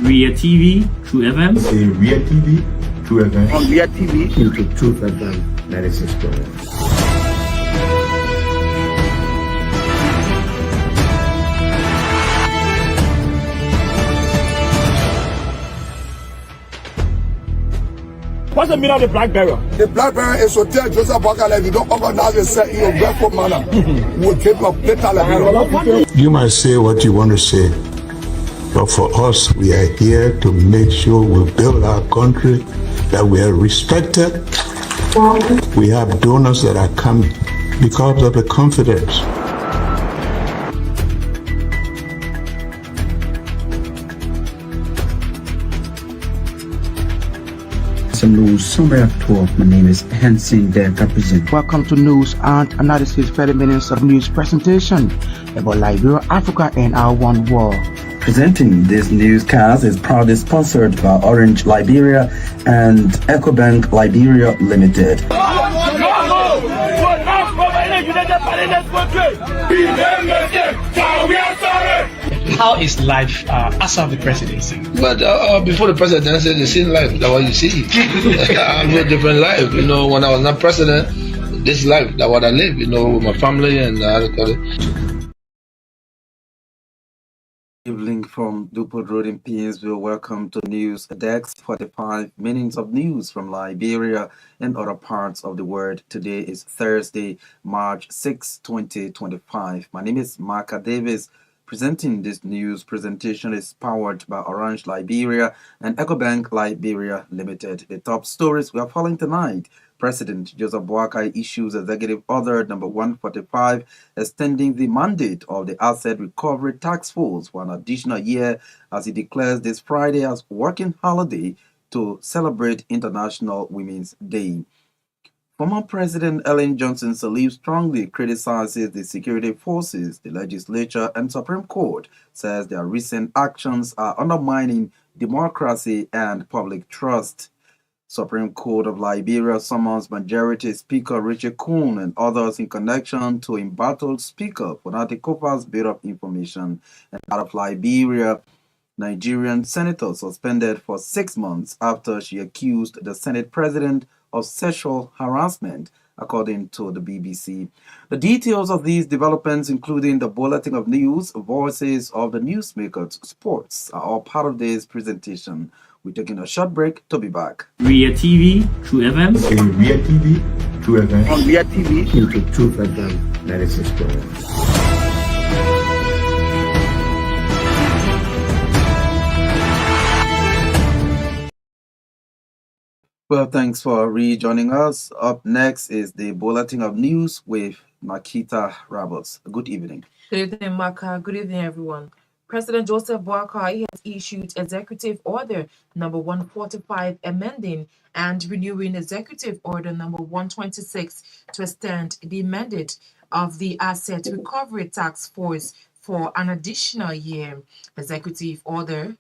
Ria TV, True FM. Say Ria TV, True FM. On Ria TV, into True FM 96.1. what's the meaning of the black barrier? The black barrier is to tell Joseph Walker if you don't organize yourself in a respectful manner, we'll take your data. You might say what you want to say, but for us, we are here to make sure we build our country, that we are respected. We have donors that are coming because of the confidence. Some news summary of 12. My name is Hansen Delta Present. Welcome to News and Analysis 30 minutes of news presentation about Liberia, Africa, and our one world. Presenting this newscast is proudly sponsored by Orange Liberia and EcoBank Liberia Limited. How is life as of the presidency? But before the presidency, the same life, that's what you see. I live a different life. You know, when I was not president, this life, that's what I live, you know, with my family and Evening from Dupont Road in Painesville. Welcome to News Desk 45 minutes of news from Liberia and other parts of the world. Today is Thursday, March 6, 2025. My name is Marka Davis. Presenting this news presentation is powered by Orange Liberia and EcoBank Liberia Limited. The top stories we are following tonight. President Joseph Boakai issues Executive Order number 145 extending the mandate of the Asset Recovery Task Force for an additional year as he declares this Friday as working holiday to celebrate International Women's Day. Former President Ellen Johnson Sirleaf strongly criticizes the security forces, the legislature, and Supreme Court, says their recent actions are undermining democracy and public trust. Supreme Court of Liberia summons Majority Speaker Richard Kuhn and others in connection to embattled Speaker Fonate Kopa's bit of information. And out of Liberia, Nigerian senator suspended for 6 months after she accused the Senate President of sexual harassment, according to the BBC. The details of these developments, including the bulletin of news, voices of the newsmakers, sports, are all part of this presentation. We're taking a short break to be back. Ria TV, True FM. Say Ria TV, True FM. On Ria TV, into True FM 96.1. Well, thanks for rejoining us. Up next is the bulletin of news with Naketa Roberts. Good evening. Good evening, Marka. Good evening, everyone. President Joseph Boakai has issued Executive Order number 145 amending and renewing Executive Order number 126 to extend the mandate of the Asset Recovery Task Force for an additional year. Executive Order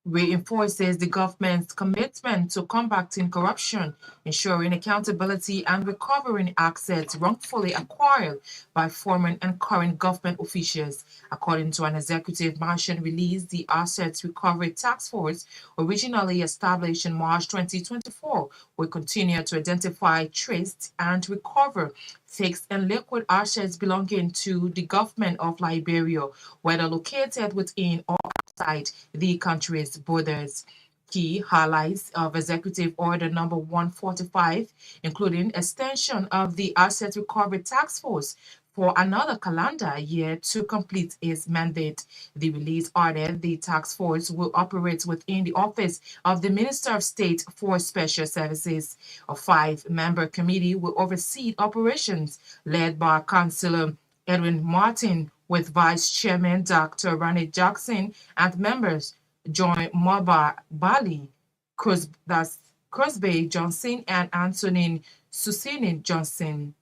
reinforces the government's commitment to combating corruption, ensuring accountability, and recovering assets wrongfully acquired by former and current government officials. According to an executive mansion release, the Assets Recovery Task Force, originally established in March 2024, will continue to identify, trace, and recover fixed and liquid assets belonging to the government of Liberia, whether located within or outside the country's borders. Key highlights of Executive Order number 145, including extension of the Asset Recovery Task Force for another calendar year to complete its mandate. The release ordered the task force will operate within the office of the Minister of State for Special Services. A 5-member committee will oversee operations led by Councillor Edwin Martin, with Vice Chairman Dr. Ronnie Jackson and members John Moba Bali, Crosby Johnson, and Antonin Susini Johnson.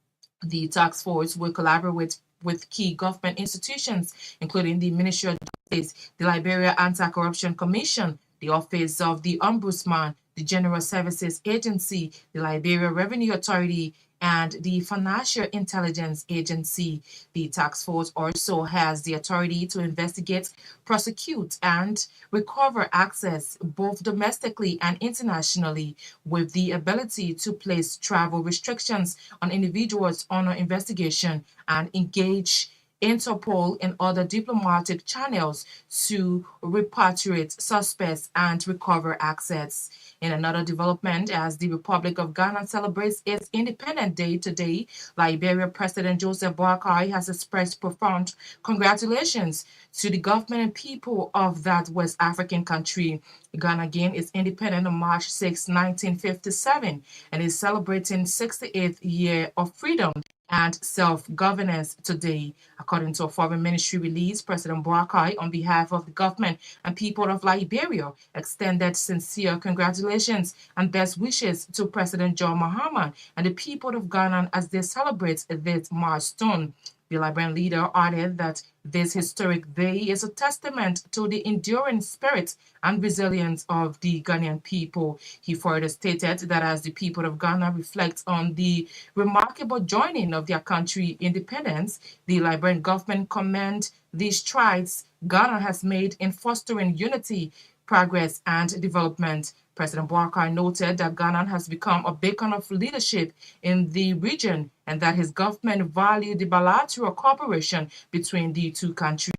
The task force will collaborate with key government institutions, including the Ministry of Justice, the Liberia Anti-Corruption Commission, the Office of the Ombudsman, the General Services Agency, the Liberia Revenue Authority, and the Financial Intelligence Agency. The task force also has the authority to investigate, prosecute, and recover access both domestically and internationally, with the ability to place travel restrictions on individuals under investigation and engage Interpol and other diplomatic channels to repatriate suspects and recover assets. In another development, as the Republic of Ghana celebrates its Independence Day today, Liberia President Joseph Boakai has expressed profound congratulations to the government and people of that West African country. Ghana gained its independence on March 6, 1957, and is celebrating 68th year of freedom and self-governance today. According to a foreign ministry release, President Boakai, on behalf of the government and people of Liberia, extended sincere congratulations and best wishes to President John Mahama and the people of Ghana as they celebrate this milestone. The Liberian leader added that this historic day is a testament to the enduring spirit and resilience of the Ghanaian people. He further stated that as the people of Ghana reflect on the remarkable joining of their country independence, the Liberian government commend the strides Ghana has made in fostering unity, progress, and development. President Boakai noted that Ghana has become a beacon of leadership in the region and that his government valued the bilateral cooperation between the two countries.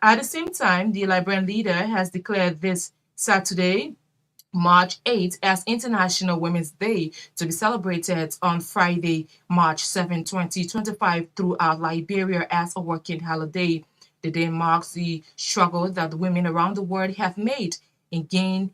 At the same time, the Liberian leader has declared this Saturday, March 8th, as International Women's Day, to be celebrated on Friday, March 7, 2025, throughout Liberia as a working holiday. The day marks the struggle that women around the world have made in gain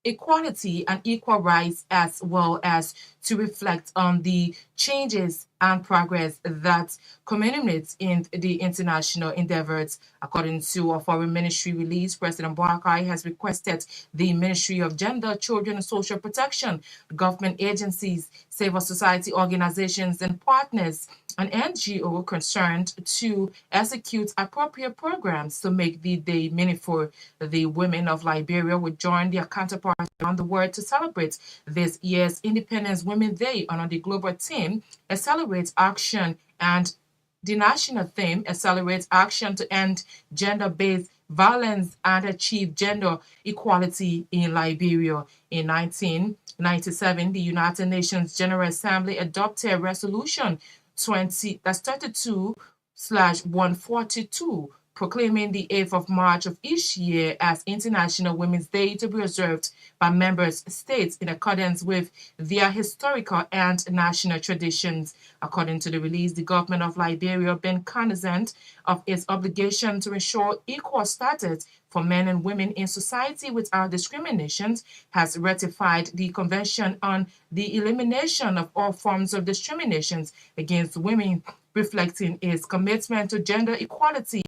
equality and equal rights, as well as to reflect on the changes and progress that culminates in the international endeavors. According to a foreign ministry release, President Boakai has requested the Ministry of Gender, Children and Social Protection, government agencies, civil society organizations and partners, an NGO concerned to execute appropriate programs to make the day meaningful. The women of Liberia will join their counterparts around the world to celebrate this year's Independence Women's Day under the global theme Accelerate Action, and the national theme Accelerate Action to End Gender-Based Violence and Achieve Gender Equality in Liberia. In 1997, the United Nations General Assembly adopted Resolution 32/142, proclaiming the 8th of March of each year as International Women's Day to be observed by member states in accordance with their historical and national traditions. According to the release, the government of Liberia, being cognizant of its obligation to ensure equal status for men and women in society without discriminations, has ratified the Convention on the Elimination of All Forms of Discriminations against Women, reflecting its commitment to gender equality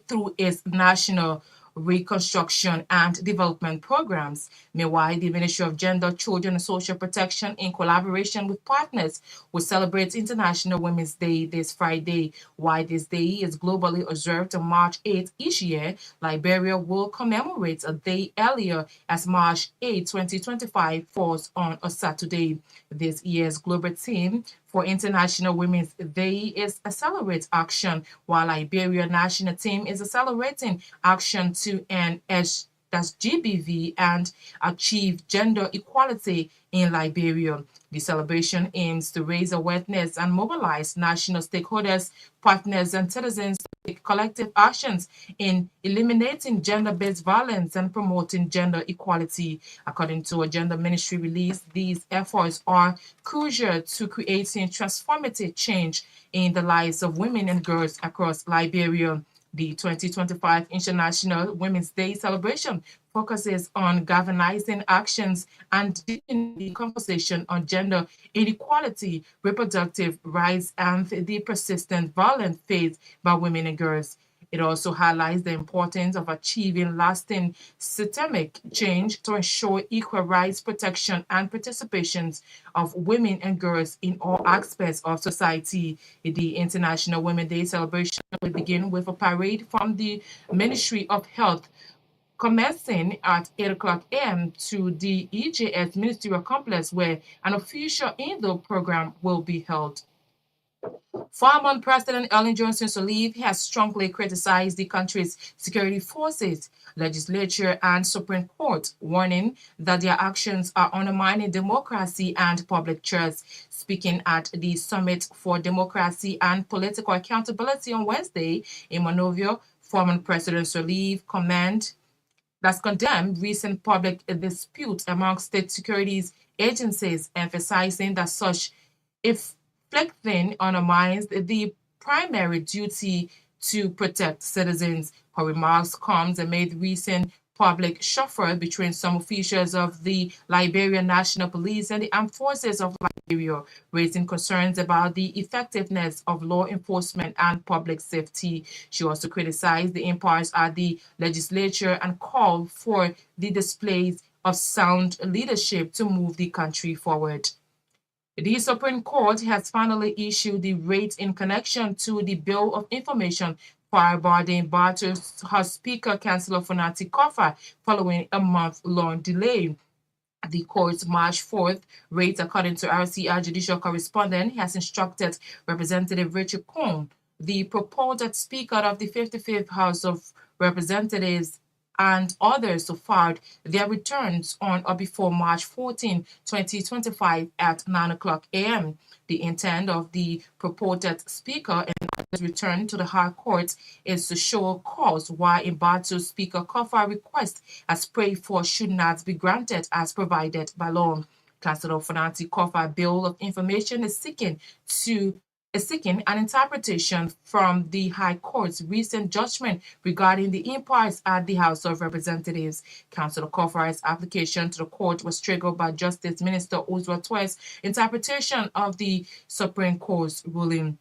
through its national reconstruction and development programs. Meanwhile, the Ministry of Gender, Children and Social Protection, in collaboration with partners, will celebrate International Women's Day this Friday. While this day is globally observed on March 8th each year, Liberia will commemorate a day earlier as March 8, 2025 falls on a Saturday. This year's global theme for International Women's Day is Accelerate Action, while Liberia national team is Accelerating Action to End GBV and achieve gender equality in Liberia. The celebration aims to raise awareness and mobilize national stakeholders, partners, and citizens to take collective actions in eliminating gender-based violence and promoting gender equality. According to a gender ministry release, these efforts are crucial to creating transformative change in the lives of women and girls across Liberia. The 2025 International Women's Day celebration focuses on galvanizing actions and deepening the conversation on gender inequality, reproductive rights, and the persistent violence faced by women and girls. It also highlights the importance of achieving lasting systemic change to ensure equal rights, protection, and participation of women and girls in all aspects of society. The International Women's Day celebration will begin with a parade from the Ministry of Health, commencing at 8 o'clock a.m. to the EJS Ministerial Complex, where an official indoor program will be held. Former President Ellen Johnson Sirleaf has strongly criticized the country's security forces, legislature, and Supreme Court, warning that their actions are undermining democracy and public trust. Speaking at the Summit for Democracy and Political Accountability on Wednesday in Monrovia, former President Sirleaf condemned recent public disputes among state securities agencies, emphasizing that such inflicting undermines the primary duty to protect citizens. Her remarks comes amid recent public shuffle between some officials of the Liberian National Police and the Armed Forces of Liberia, raising concerns about the effectiveness of law enforcement and public safety. She also criticized the impasse at the legislature and called for the displays of sound leadership to move the country forward. The Supreme Court has finally issued the rates in connection to the Bill of Information filed by the Barbados House Speaker, Councillor Fonati Kofa, following a month-long delay. The court's March 4th rate, according to RCR judicial correspondent, has instructed Representative Richard Cohn, the purported Speaker of the 55th House of Representatives, and others to file their returns on or before March 14, 2025 at 9 o'clock a.m. The intent of the purported Speaker and others' return to the High Court is to show cause why Barbados Speaker Kofa's request as prayed for should not be granted as provided by law. Councillor Fonati Kofa's Bill of Information is seeking an interpretation from the High Court's recent judgment regarding the impasse at the House of Representatives. Councillor Kofa's application to the court was triggered by Justice Minister Oswald Twest's interpretation of the Supreme Court's ruling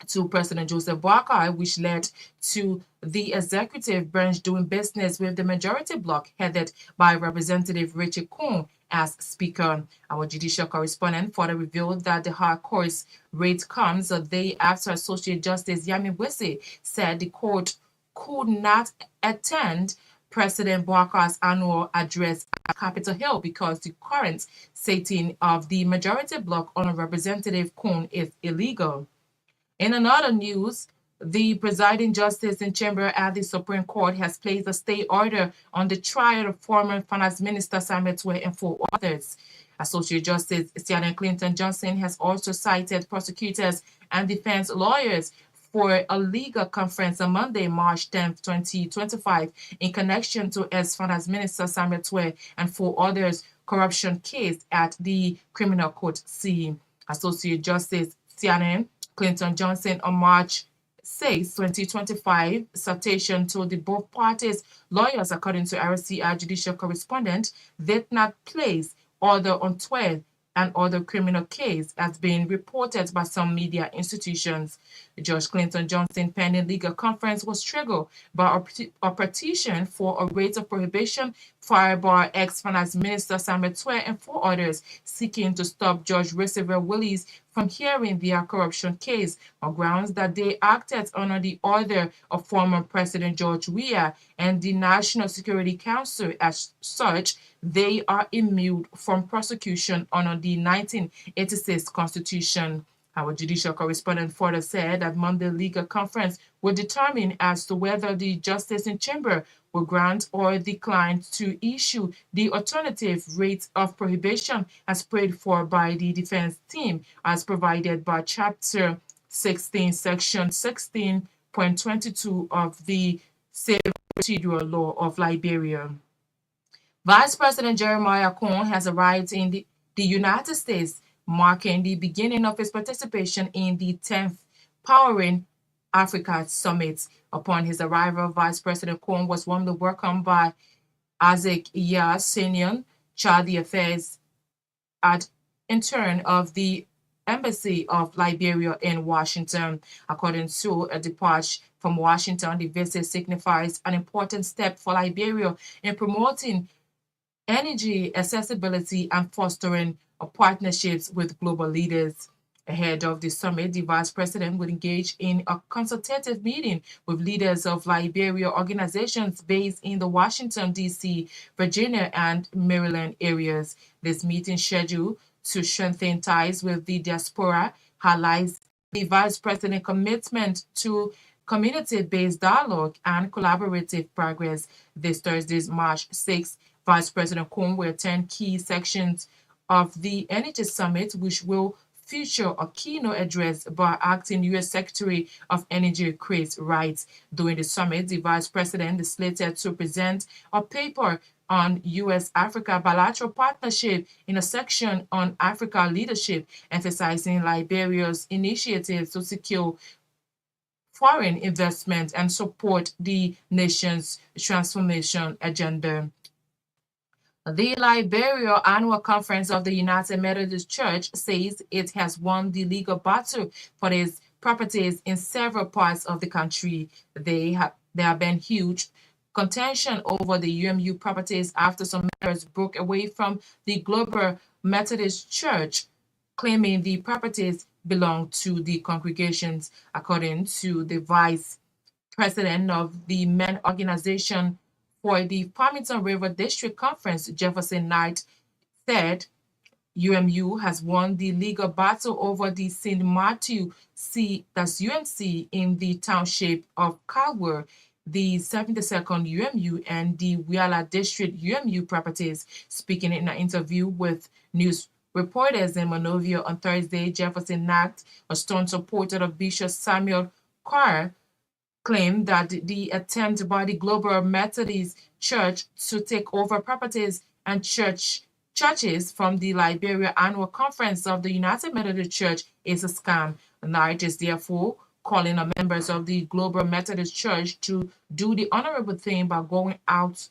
to President Joseph Boakai, which led to the executive branch doing business with the majority bloc headed by Representative Richard Cohn as Speaker. Our judicial correspondent further revealed that the High Court's rate comes a day after Associate Justice Yami Wisse said the court could not attend President Boakai's annual address at Capitol Hill because the current sitting of the majority bloc on Representative Cohn is illegal. In another news, the presiding justice in chamber at the Supreme Court has placed a stay order on the trial of former Finance Minister Samuel Tuwe and 4 others. Associate Justice Sianen Clinton Johnson has also cited prosecutors and defense lawyers for a legal conference on Monday, March 10, 2025, in connection to ex-Finance Minister Samuel Tuwe and 4 others' corruption case at the Criminal Court C. Associate Justice Sianen Clinton Johnson on March 6, 2025, citation to the both parties' lawyers, according to RCR judicial correspondent, did not place order on 12 and other criminal case as being reported by some media institutions. Judge Clinton Johnson pending legal conference was triggered by a petition for a rate of prohibition filed by ex-Finance Minister Samuel Tuwe and 4 others seeking to stop Judge Roosevelt Willis from hearing their corruption case on grounds that they acted under the order of former President George Weah and the National Security Council. As such, they are immune from prosecution under the 1986 Constitution. Our judicial correspondent further said that Monday legal conference will determine as to whether the justice in chamber will grant or decline to issue the alternative rate of prohibition as prayed for by the defense team as provided by Chapter 16, Section 16.22 of the Civil Procedural Law of Liberia. Vice President Jeremiah Cohn has arrived in the United States, marking the beginning of his participation in the 10th Powering Africa Summit. Upon his arrival, Vice President Cohn was warmly welcomed by Isaac Senior, Charity Affairs intern of the Embassy of Liberia in Washington. According to a departure from Washington, the visit signifies an important step for Liberia in promoting energy accessibility and fostering partnerships with global leaders. Ahead of the summit, the vice president would engage in a consultative meeting with leaders of Liberia organizations based in the Washington, D.C., Virginia, and Maryland areas. This meeting, scheduled to strengthen ties with the diaspora, highlights the vice president's commitment to community-based dialogue and collaborative progress. This Thursday, March 6th, Vice President Kwon will attend key sections of the Energy Summit, which will feature a keynote address by acting U.S. Secretary of Energy Chris Wright. During the summit, the Vice President is slated to present a paper on U.S.-Africa bilateral partnership in a section on Africa leadership, emphasizing Liberia's initiatives to secure foreign investment and support the nation's transformation agenda. The Liberia Annual Conference of the United Methodist Church says it has won the legal battle for its properties in several parts of the country. There have been huge contention over the UMU properties after some members broke away from the Global Methodist Church, claiming the properties belong to the congregations. According to the vice president of the men organization for the Farmington River District Conference, Jefferson Knight, said UMU has won the legal battle over the St. Matthew UMC in the township of Calwell, the 72nd UMU, and the Wheeler District UMU properties. Speaking in an interview with news reporters in Monrovia on Thursday, Jefferson Knight, a strong supporter of Bishop Samuel Carr, claimed that the attempt by the Global Methodist Church to take over properties and churches from the Liberia Annual Conference of the United Methodist Church is a scam. Knight is therefore calling on members of the Global Methodist Church to do the honorable thing by going out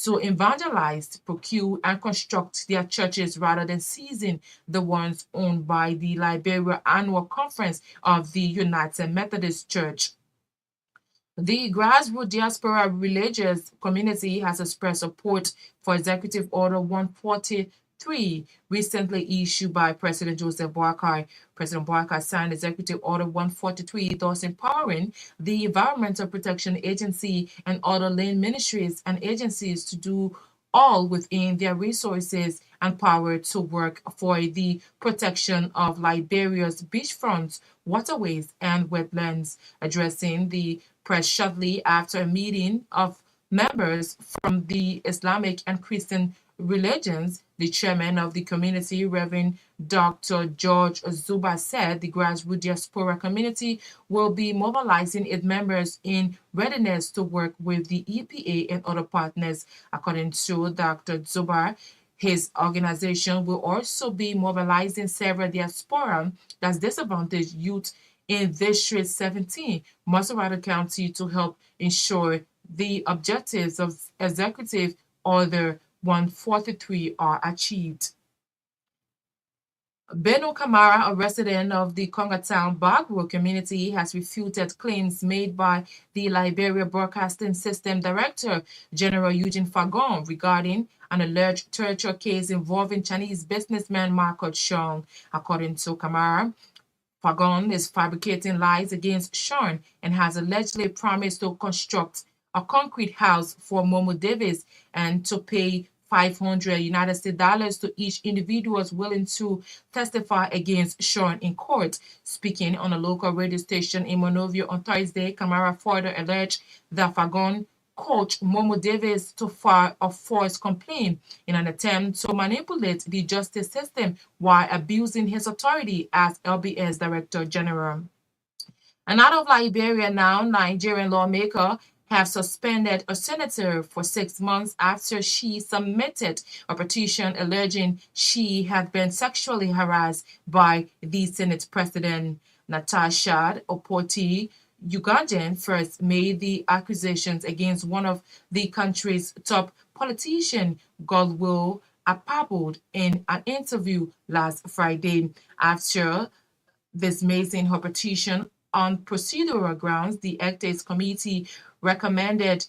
to evangelize, procure, and construct their churches rather than seizing the ones owned by the Liberia Annual Conference of the United Methodist Church. The grassroots diaspora religious community has expressed support for Executive Order 143, recently issued by President Joseph Boakai. President Boakai signed Executive Order 143, thus empowering the Environmental Protection Agency and other land ministries and agencies to do all within their resources and power to work for the protection of Liberia's beachfronts, waterways, and wetlands. Addressing the press shortly after a meeting of members from the Islamic and Christian religions, the chairman of the community, Reverend Dr. George Zuba, said the grassroots diaspora community will be mobilizing its members in readiness to work with the EPA and other partners. According to Dr. Zuba, his organization will also be mobilizing several diaspora that's disadvantaged youth in District 17, Maserati County, to help ensure the objectives of Executive Order 143 are achieved. Beno Kamara, a resident of the Congatown Bagro community, has refuted claims made by the Liberia Broadcasting System Director, General Eugene Fagon, regarding an alleged torture case involving Chinese businessman Marco Chong. According to Kamara, Fagon is fabricating lies against Sean and has allegedly promised to construct a concrete house for Momo Davis and to pay $500 to each individual willing to testify against Sean in court. Speaking on a local radio station in Monrovia on Thursday, Kamara further alleged that Fagon coached Momo Davis to file a false complaint in an attempt to manipulate the justice system while abusing his authority as LBS Director General. And out of Liberia now, Nigerian lawmakers have suspended a senator for 6 months after she submitted a petition alleging she had been sexually harassed by the Senate President. Natasha Opoti Ugandan first made the accusations against one of the country's top politicians, Godwill Akpabio, in an interview last Friday. After dismissing her petition on procedural grounds, the Ethics Committee recommended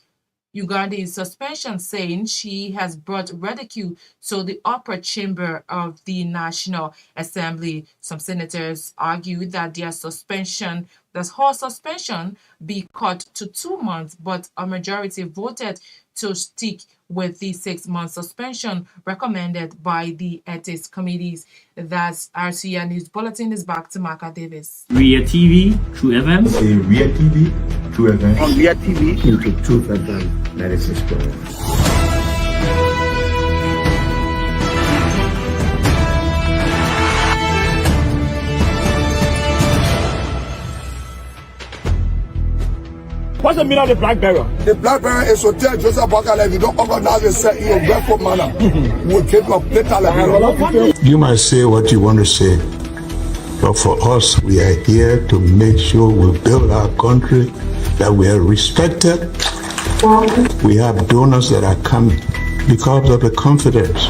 Uganda's suspension, saying she has brought ridicule to the upper chamber of the National Assembly. Some senators argued that her suspension be cut to 2 months, but a majority voted to stick with the 6-month suspension recommended by the ethics committees. That's RCA News Bulletin. Is back to Marka Davis. Ria TV, True FM. Say Ria TV, True FM. On Ria TV. Into Truth FM 96.1. What's the meaning of the black barrel? The black barrel is to tell Joseph Bakala if you don't organize yourself in a respectful manner, we'll take your later level. You might say what you want to say, but for us, we are here to make sure we build our country, that we are respected. We have donors that are coming because of the confidence.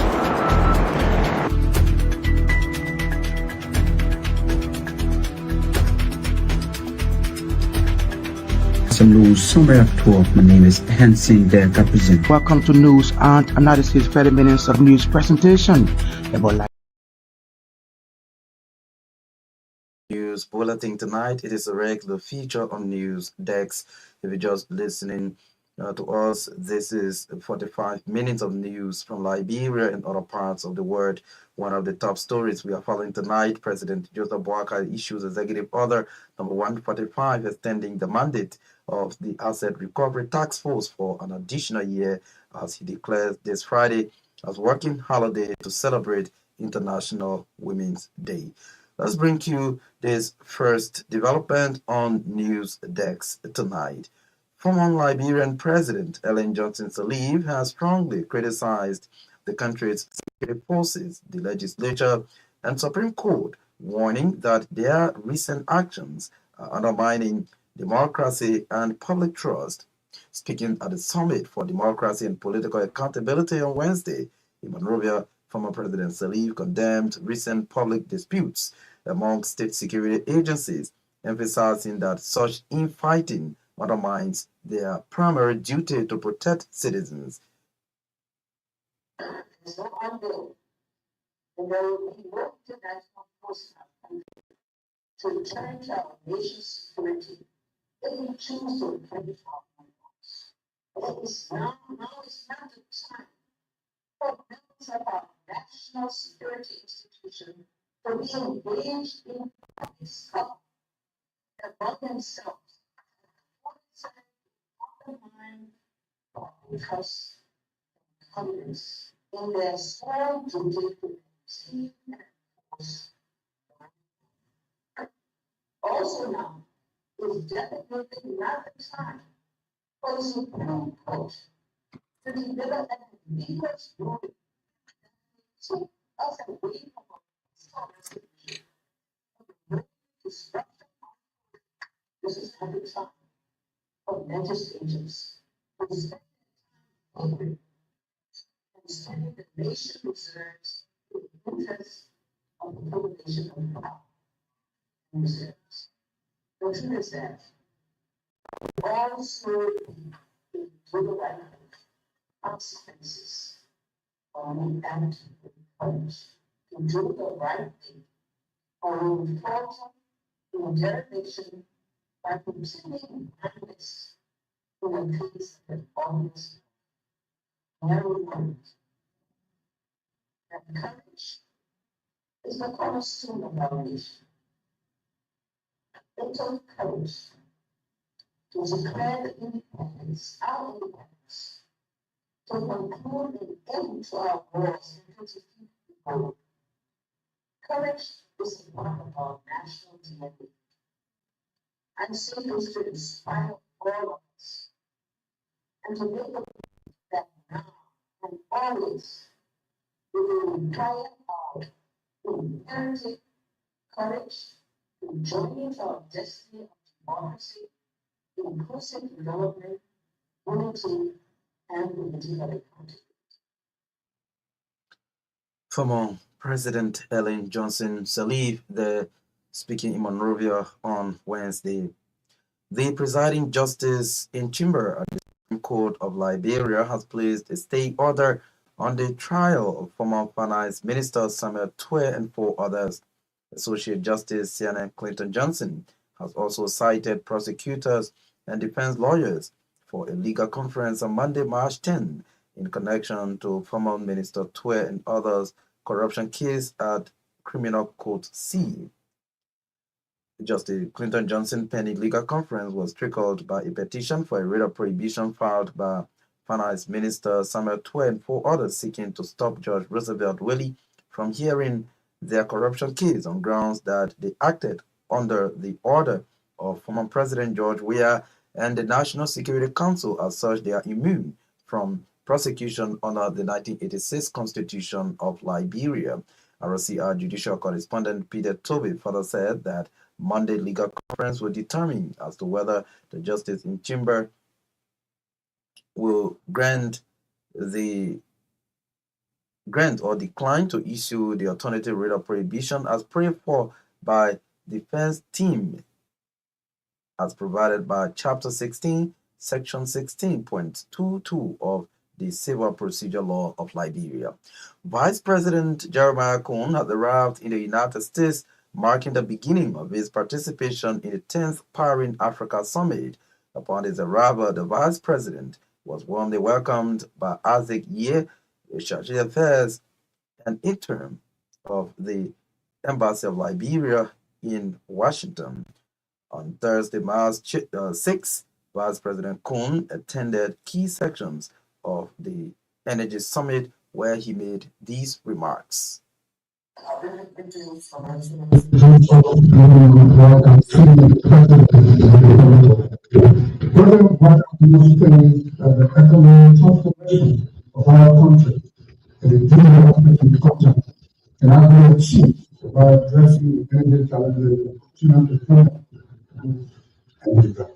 Some news summary of 12. My name is Hansen the represent. Welcome to News and Analysis 30 minutes of news presentation about News bulletin tonight. It is a regular feature on News Dex. If you're just listening to us, this is 45 minutes of news from Liberia and other parts of the world. One of the top stories we are following tonight: President Joseph Boakai issues Executive Order number 145 extending the mandate of the Asset Recovery Task Force for an additional year, as he declares this Friday as working holiday to celebrate International Women's Day. Let's bring you this first development on News Dex tonight. Former Liberian President Ellen Johnson Sirleaf has strongly criticized the country's security forces, the legislature, and Supreme Court, warning that their recent actions are undermining democracy and public trust. Speaking at the Summit for Democracy and Political Accountability on Wednesday in Monrovia, former President Sirleaf condemned recent public disputes among state security agencies, emphasizing that such infighting undermines their primary duty to protect citizens. There's no unbill. And there will be no international force to return to our nation's security. They will choose to defend our laws. Now is not the time for members of our national security institution to be engaged in this among themselves. Undermine trust and confidence in their sworn duty to maintain and enforce. Also now is definitely not the time for the Supreme Court to deliver an ambiguous ruling to us away from our resolution. This is not the time of legislatures to spend time and spending the nation reserves in the interest of the population of power and reserves. The truth is that all slow in the right consequences on the act of courage to do the right thing or reform in derivation by continuing practice in a case that almost never comes. That courage is the cornerstone of our nation. It took courage to declare the independence, our independence, to conclude an end to our wars and to defeat the world. Courage is a part of our national DNA. And so is to inspire all of us and to make it that now and always we will retire our inherited courage to join into our destiny of democracy, inclusive development, unity, and unity of accountability. Former President Ellen Johnson Sirleaf, speaking in Monrovia on Wednesday. The presiding justice in chamber at the Court of Liberia has placed a stay order on the trial of former Finance Minister Samuel Twe and 4 others. Associate Justice Sienna Clinton Johnson has also cited prosecutors and defense lawyers for a legal conference on Monday, March 10, in connection to former Minister Twe and others' corruption case at Criminal Court C. Justice Clinton Johnson pending legal conference was triggered by a petition for a writ of prohibition filed by Finance Minister Samuel Twe and 4 others seeking to stop Judge Roosevelt Willie from hearing their corruption case on grounds that they acted under the order of former President George Weah and the National Security Council. As such, they are immune from prosecution under the 1986 Constitution of Liberia. RCR judicial correspondent Peter Toby further said that Monday legal conference will determine as to whether the justice in chamber will grant or decline to issue the alternative writ of prohibition as prayed for by defense team as provided by Chapter 16, Section 16.22 of the Civil Procedure Law of Liberia. Vice President Jeremiah Cohn has arrived in the United States, marking the beginning of his participation in the 10th Powering Africa Summit. Upon his arrival, the Vice President was warmly welcomed by Isaac Ye, the Charge d'Affaires and interim of the Embassy of Liberia in Washington. On Thursday, March 6, Vice President Cohn attended key sections of the Energy Summit where he made these remarks. The economic transformation of our country and the development culture cannot be achieved by addressing the energy challenges of continue to develop and develop.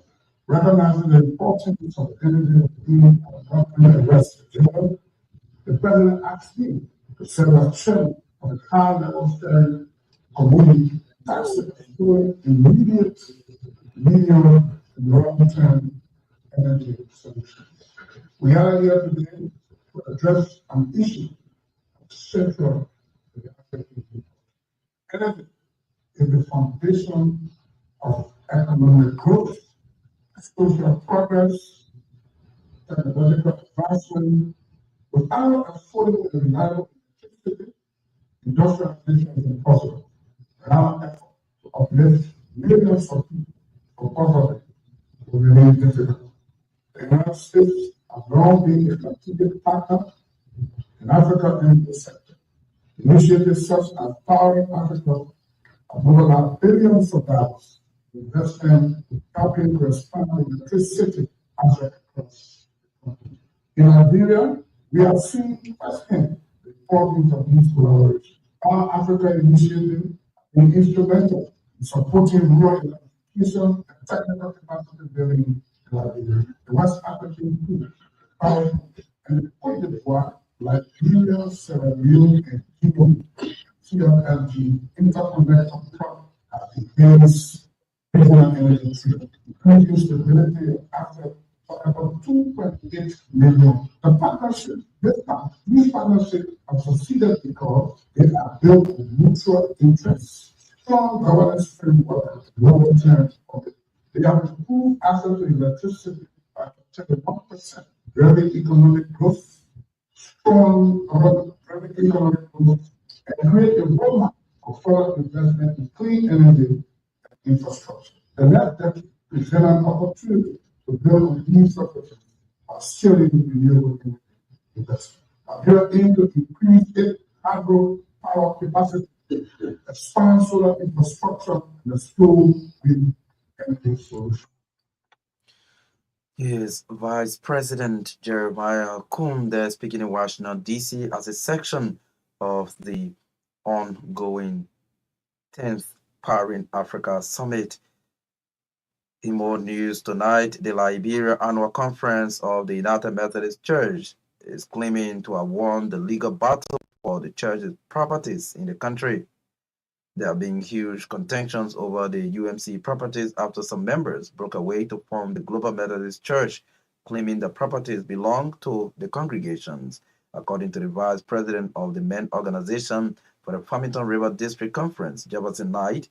Recognizing the importance of energy being government arrest general, the President asked me to set a trend of a high-level sharing community taxes for immediate, medium, and long-term energy solutions. We are here today to address an issue central to the African people. Energy is the foundation of economic growth, social progress, technological advancement. Without affordable and reliable electricity, industrialization is impossible. Without effort to uplift millions of people from poverty will remain difficult. The United States has long been a strategic partner in Africa and the sector. Initiatives such as Powering Africa have mobilized billions of dollars to investment helping to expand electricity access across the country. In Liberia, we have seen firsthand the importance of these collaborations. Our Africa initiative has been instrumental in supporting rural electrification and technical capacity building in Liberia. The West African Union, and the Cote d'Ivoire, Liberia, Sierra Leone, and Guinea, CLLG interconnected project has enhanced regional energy trade, increasing stability of assets for about 2.8 million. The partnership, these partnerships have succeeded because they are built on mutual interests, strong governance framework, long-term profit. They have improved access to electricity by 31%, driving economic growth, strong driving economic growth, and create a roadmap for further investment in clean energy infrastructure. The next decade presents an opportunity to build on these successes by scaling renewable energy investment. Nigeria aims to increase its agro power capacity, expand solar infrastructure, and explore wind energy solutions. Yes, Vice President Jeremiah Cohn there speaking in Washington, D.C. as a section of the ongoing 10th Powering Africa Summit. In more news tonight, the Liberia Annual Conference of the United Methodist Church is claiming to have won the legal battle for the church's properties in the country. There have been huge contentions over the UMC properties after some members broke away to form the Global Methodist Church claiming the properties belong to the congregations. According to the vice president of the Myean organization for the Farmington River District Conference, Jefferson Knight,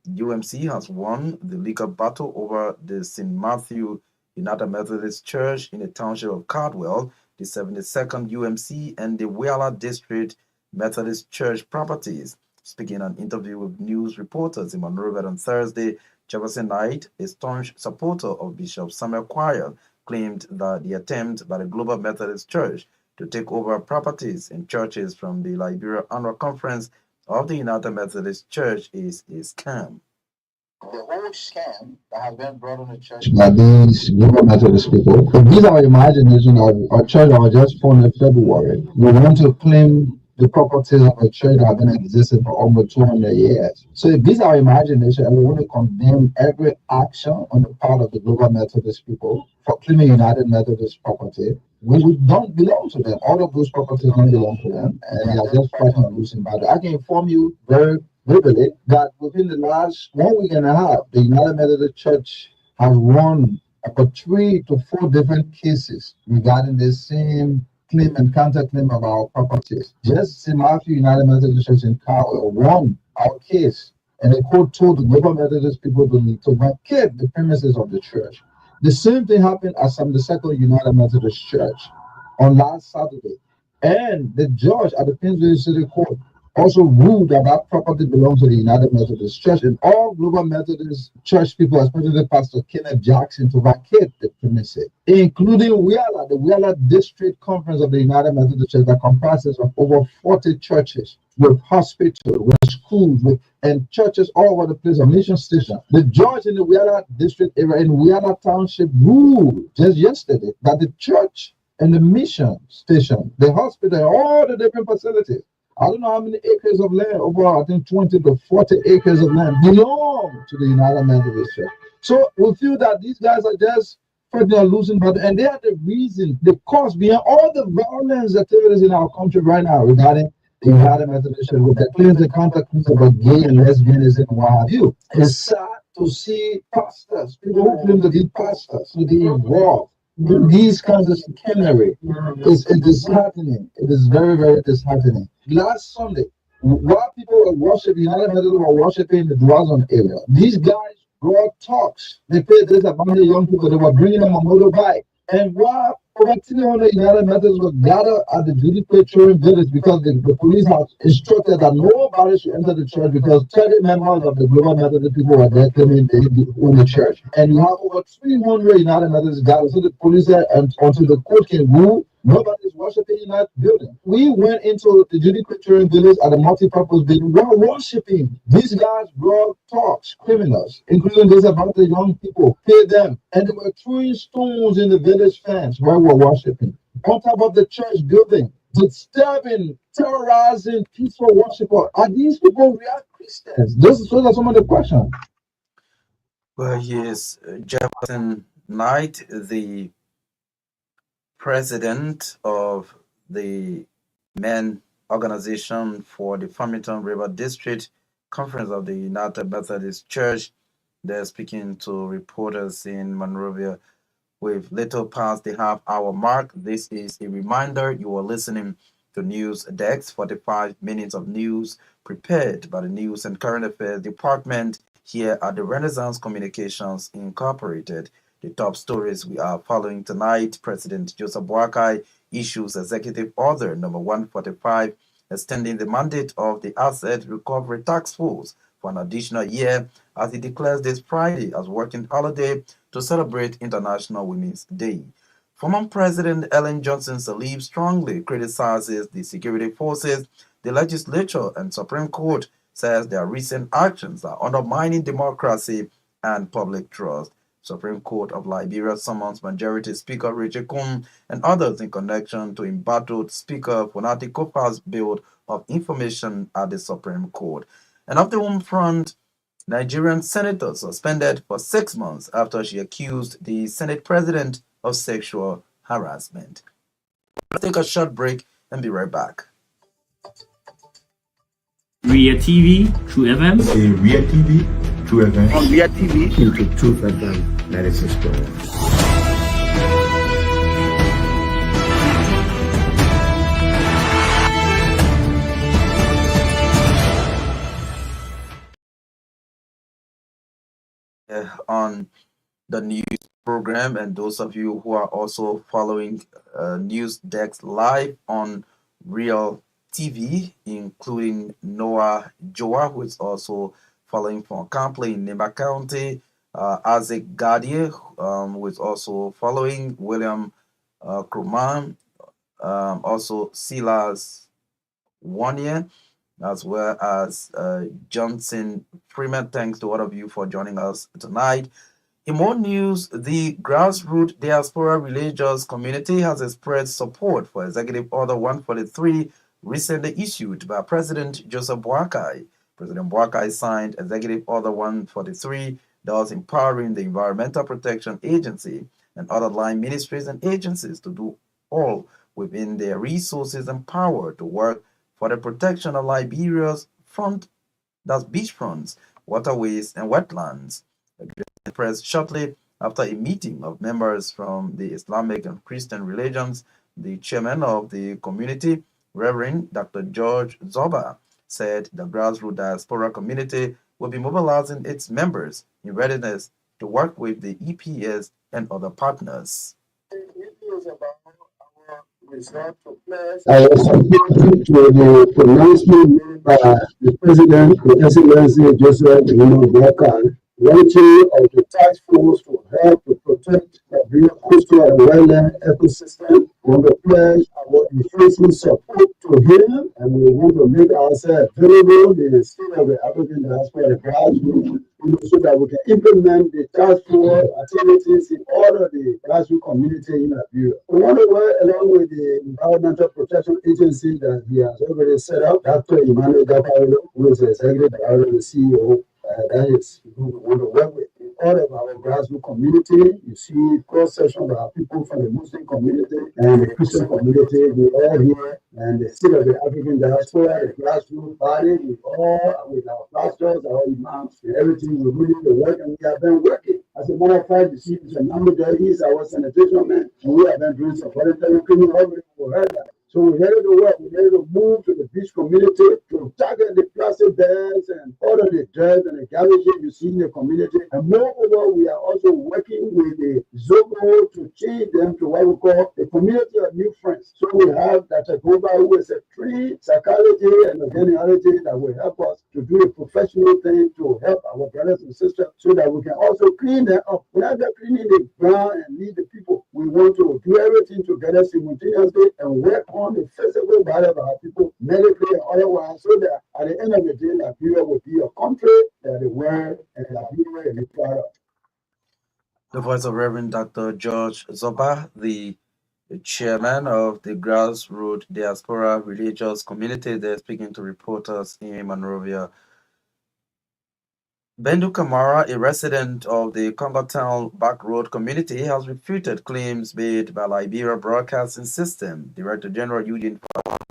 UMC has won the legal battle over the St. Matthew United Methodist Church in the township of Cardwell, the 72nd UMC, and the Wheeler District Methodist Church properties. Speaking in an interview with news reporters in Monrovia on Thursday, Jefferson Knight, a staunch supporter of Bishop Samuel Quayle, claimed that the attempt by the Global Methodist Church to take over properties and churches from the Liberia Annual Conference of the United Methodist Church is a scam. The whole scam that has been brought on the church by these Global Methodist people. If these are imagination of a church that was just formed in February, we want to claim the properties of a church that have been existing for almost 200 years. So if these are imagination, and we want to condemn every action on the part of the Global Methodist people for claiming United Methodist property, we don't belong to them. All of those properties don't belong to them, and they are just fighting a losing battle. I can inform you very vividly that within the last 1 week and a half, the United Methodist Church has won about 3 to 4 different cases regarding the same claim and counterclaim of our properties. Just St. Matthew United Methodist Church in Cowell won our case, and the court told the Global Methodist people to vacate the premises of the church. The same thing happened at 72nd United Methodist Church on last Saturday, and the judge at the Painesville City Court also ruled that that property belongs to the United Methodist Church, and all Global Methodist Church people, especially Pastor Kenneth Jackson, to vacate the premises, including Wheeler, the Wheeler District Conference of the United Methodist Church that comprises of over 40 churches, with hospitals, with schools, and churches all over the place, a mission station. The judge in the Wheeler District area in Wheeler Township ruled just yesterday that the church and the mission station, the hospital, all the different facilities, I don't know how many acres of land, over I think 20 to 40 acres of land belong to the United Methodist Church. So we feel that these guys are just fighting a losing battle, and they are the reason, the cause behind all the violence activities in our country right now regarding the United Methodist Church, with the claims and counterclaims about gay and lesbianism and what have you. It's sad to see pastors, people who claim to be pastors, to be involved in these kinds of chicanery. It's disheartening. It is very, very disheartening. Last Sunday, while people were worshiping, United Methodist were worshiping in the Dwazon area, these guys brought talks. They played this about the young people. They were bringing them a motorbike. And while over 300 United Methodists were gathered at the Judy Petroleum Village because the police had instructed that nobody should enter the church because 30 members of the Global Methodist people were there claiming they own the church. And you have over 300 United Methodists gathered. So the police said, until the court can rule, nobody is worshiping in that building. We went into the Judy Petroleum Village at a multi-purpose building. We were worshiping. These guys brought talks, criminals, including this about the young people, paid them, and they were throwing stones in the village fence where we were worshiping. On top of the church building, disturbing, terrorizing peaceful worshipers. Are these people real Christians? Those are some of the questions. Well, yes, Jefferson Knight, the president of the Myean organization for the Farmington River District Conference of the United Methodist Church. They're speaking to reporters in Monrovia. We've little past the half-hour mark. This is a reminder you are listening to News Desk, 45 minutes of news prepared by the News and Current Affairs Department here at the Renaissance Communications Incorporated. The top stories we are following tonight: President Joseph Boakai issues Executive Order number 145, extending the mandate of the Asset Recovery Task Force for an additional year, as he declares this Friday as working holiday to celebrate International Women's Day. Former President Ellen Johnson Sirleaf strongly criticizes the security forces. The legislature and Supreme Court says their recent actions are undermining democracy and public trust. Supreme Court of Liberia summons Majority Speaker Richard Combs and others in connection to embattled Speaker Fonati Kopa's bill of information at the Supreme Court. And off the home front, Nigerian senator suspended for 6 months after she accused the Senate president of sexual harassment. Let's take a short break and be right back. Ria TV, True FM. Ria TV, True FM. On Ria TV, into Truth FM 96.1. on the news program, and those of you who are also following News Desk live on Real TV, including Noah Joa, who is also following from Campley in Nimba County, Isaac Gadier, who is also following, William Kruman, also Silas Wanier, as well as Johnson Freeman. Thanks to all of you for joining us tonight. In more news, the grassroots diaspora religious community has expressed support for Executive Order 143 recently issued by President Joseph Boakai. President Boakai signed Executive Order 143, thus empowering the Environmental Protection Agency and other line ministries and agencies to do all within their resources and power to work for the protection of Liberia's beachfronts, waterways, and wetlands. The press shortly after a meeting of members from the Islamic and Christian religions, the chairman of the community, Reverend Dr. George Zoba, said the grassroots diaspora community will be mobilizing its members in readiness to work with the EPS and other partners. I was supporting to the pronouncement made by the President, His Excellency Joseph Boakai, launching of the task force to help to protect the coastal and wetland ecosystem. We want to pledge our increasing support to him, and we want to make ourselves available in the state of the African diaspora, the grassroots, so that we can implement the task force activities in all of the grassroots community in Nigeria. We want to work along with the Environmental Protection Agency that he has already set up. Dr. Emmanuel Gaparo, who is the Executive Director and the CEO. That is who we want to work with. In all of our grassroots community, you see cross-section of our people from the Muslim community and the Christian community. We all here, and the state of the African diaspora, the grassroots body, we all, with our pastors, our imams, and everything, we really need to work, and we have been working. As a matter of fact, you see, Mr. Namdi there, he's our sanitation man, and we have been doing some voluntary cleaning already for her. So we're ready to work. We're ready to move to the beach community to target the plastic bags and all of the dirt and the garbage you see in the community. And moreover, we are also working with the Zogo to change them to what we call a community of new friends. So we have Dr. Goba, who is a tree psychology and organiology that will help us to do a professional thing to help our brothers and sisters so that we can also clean them up. We're not just cleaning the ground and lead the people. We want to do everything together simultaneously and work on the physical body of our people, medically and otherwise, so that at the end of the day, Nigeria will be a country that the world and Nigeria is proud of. The voice of Reverend Dr. George Zoba, the chairman of the grassroots diaspora religious community, there speaking to reporters in Monrovia. Bendu Kamara, a resident of the Congotown Back Road community, has refuted claims made by Liberia Broadcasting System Director General Eugene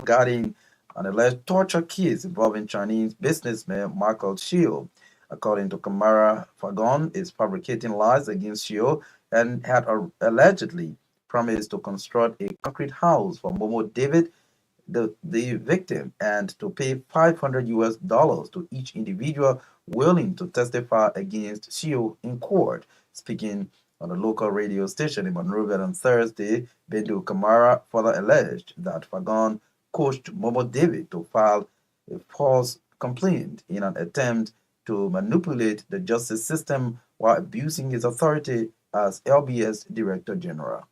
regarding an alleged torture case involving Chinese businessman Michael Shio. According to Kamara, Fagon is fabricating lies against Shio and had allegedly promised to construct a concrete house for Momo David, the victim, and to pay $500 to each individual willing to testify against Shio in court. Speaking on a local radio station in Monrovia on Thursday, Bendu Kamara further alleged that Fagon coached Momo David to file a false complaint in an attempt to manipulate the justice system while abusing his authority as LBS Director General.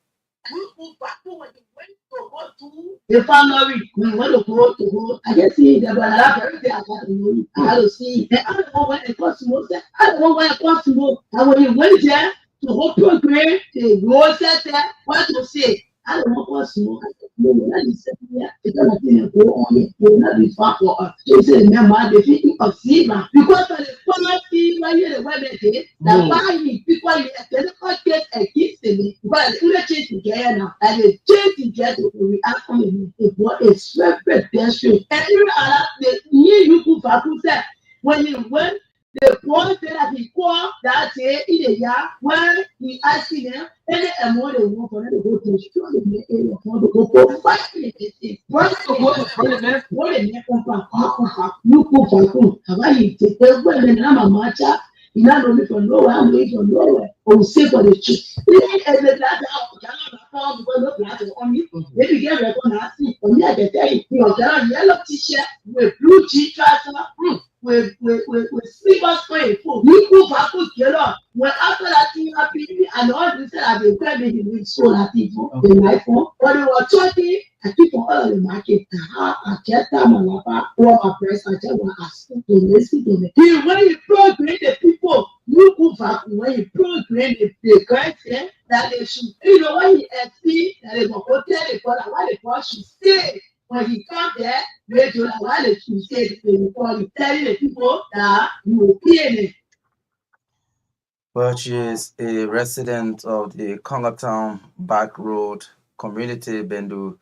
The family, we want to go. I just see that I have everything I got to know. I have to see. I don't know when it comes to most. I don't know when it comes to most. And when you went there to hold program, the road set there, what to say? I don't know what's more. No, that is here. It's not going to go on. It will not be far for us. So say, remember, the people of Siva, because of the quality where you the weather did, that why people you get against me, but they change together now, and they change together to react on it. It was a separate tension. And even the new you could say when you went. The point that he called that day in a year when he asked them any amount of work for them to go to the store in the area for the go for 5 minutes. What to go to Parliament? What a neck on you cook for have I take when the Nama matcha You not know me from nowhere, I'm going from nowhere. Or we say for the truth. As a black because no black on me. Maybe get recognized. For me, I can tell you, you got a yellow t-shirt with blue trouser, with slippers for a fool. You go back to get up. When after that thing happened, and all this said, I've been crying with soul at people in my phone. But they were talking, I keep on all the market. I kept them on my press, I just want to speak to me, speak to me. When you program the people, you go back when you program the correct that they should, you know, when you see that they will go tell the father why the boss should stay. When he come there, they do that why they should stay before you telling the people that you will pay them. Well, she is a resident of the Kongatown Back Road community, Bendu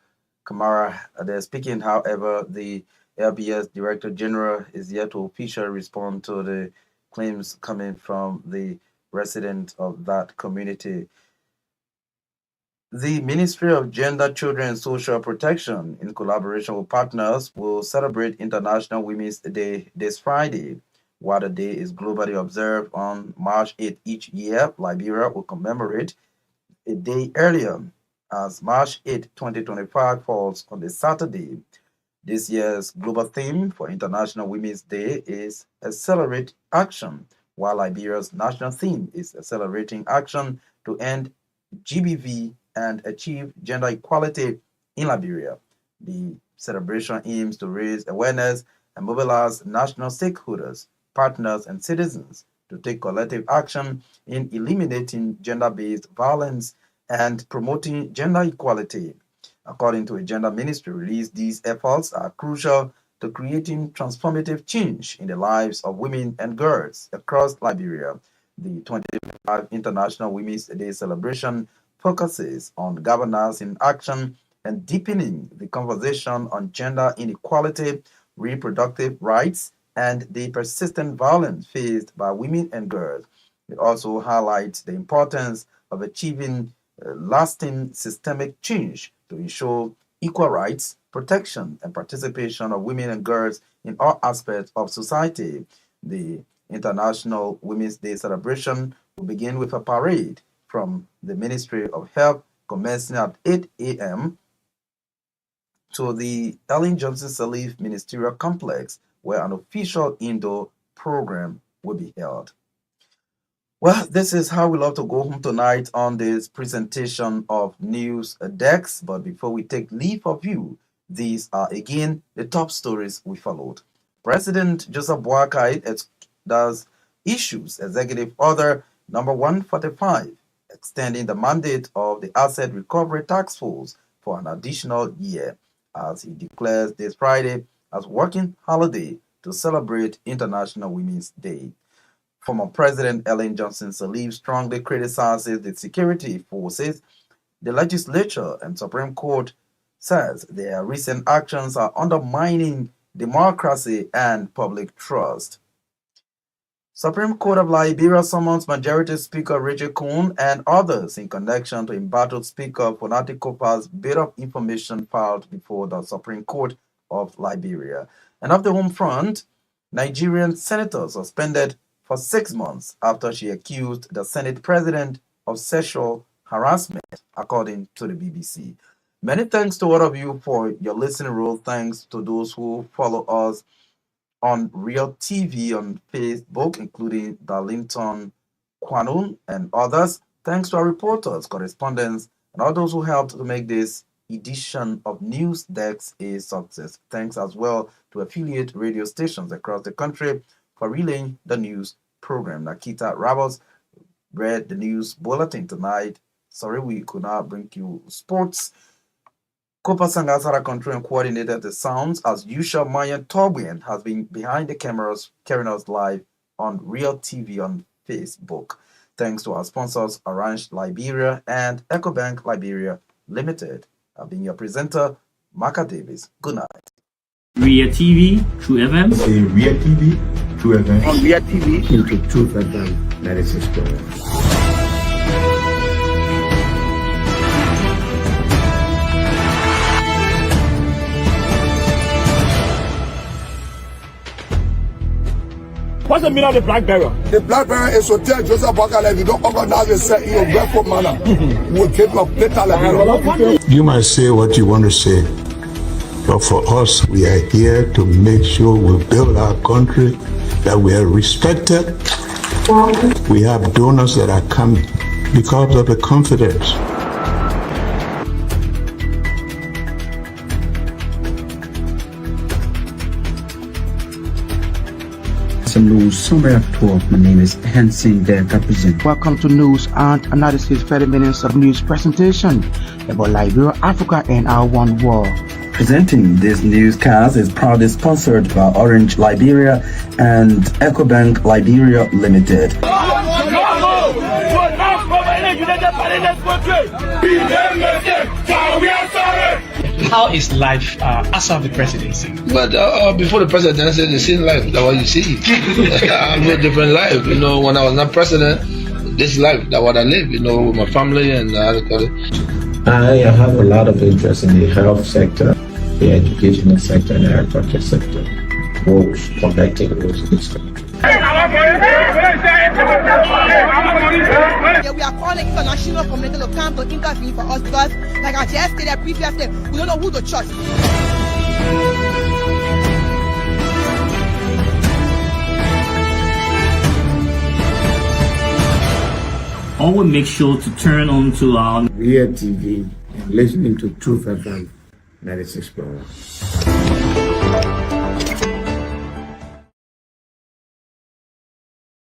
Kamara. They're speaking, however, the LBS Director General is yet to officially respond to the claims coming from the resident of that community. The Ministry of Gender, Children and Social Protection, in collaboration with partners, will celebrate International Women's Day this Friday. While the day is globally observed on March 8 each year, Liberia will commemorate a day earlier, as March 8, 2025 falls on a Saturday. This year's global theme for International Women's Day is Accelerate Action, while Liberia's national theme is Accelerating Action to End GBV and Achieve Gender Equality in Liberia. The celebration aims to raise awareness and mobilize national stakeholders, partners, and citizens to take collective action in eliminating gender-based violence and promoting gender equality. According to a gender ministry release, these efforts are crucial to creating transformative change in the lives of women and girls across Liberia. The 2025 International Women's Day celebration focuses on governance in action and deepening the conversation on gender inequality, reproductive rights, and the persistent violence faced by women and girls. It also highlights the importance of achieving lasting systemic change to ensure equal rights, protection, and participation of women and girls in all aspects of society. The International Women's Day celebration will begin with a parade from the Ministry of Health, commencing at 8 a.m. to the Ellen Johnson Sirleaf Ministerial Complex, where an official indoor program will be held. Well, this is how we love to go home tonight on this presentation of News Dex. But before we take leave of you, these are again the top stories we followed. President Joseph Boakai issues Executive Order number 145, extending the mandate of the Asset Recovery Task Force for an additional year, as he declares this Friday as working holiday to celebrate International Women's Day. Former President Ellen Johnson Sirleaf strongly criticizes the security forces. The legislature and Supreme Court says their recent actions are undermining democracy and public trust. Supreme Court of Liberia summons Majority Speaker Richard Kuhn and others in connection to embattled Speaker Fonati Kopa's bit of information filed before the Supreme Court of Liberia. And off the home front, Nigerian senator suspended for 6 months after she accused the Senate president of sexual harassment, according to the BBC. Many thanks to all of you for your listening role. Thanks to those who follow us on Real TV on Facebook, including Darlington Kwanun and others. Thanks to our reporters, correspondents, and all those who helped to make this edition of News Dex a success. Thanks as well to affiliate radio stations across the country for relaying the news program. Naketa Roberts read the news bulletin tonight. Sorry we could not bring you sports. Kopa Sangasara control and coordinated the sounds. As usual, Myean Torgbean has been behind the cameras carrying us live on Real TV on Facebook. Thanks to our sponsors, Orange Liberia and EcoBank Liberia Limited. I've been your presenter, Marka Davis. Good night. Ria TV, True FM. Say Ria TV, True FM. On Ria TV. Into True FM 96.1. What's the meaning of the black barrel? The black barrel is to tell Joseph Bakala, if you don't organize yourself in your grateful manner, we'll keep your later life. You might say what you want to say, but for us, we are here to make sure we build our country, that we are respected. We have donors that are coming because of the confidence. News summary of 12. My name is Hansen der Captain. Welcome to news and analysis 30 minutes of news presentation about Liberia, Africa, and our one world. Presenting this newscast is proudly sponsored by Orange Liberia and EcoBank Liberia Limited. How is life after the presidency? But before the presidency, the same life that what you see. I live a different life. You know, when I was not president, this life that what I live. You know, with my family and I have a lot of interest in the health sector, the educational sector, and the agriculture sector. Roads, connecting roads in this country. We are calling international community to come to intervene for us because, like I just stated previously, we don't know who to trust. Always make sure to turn on to our Myean TV and listening to Truth FM 96.1.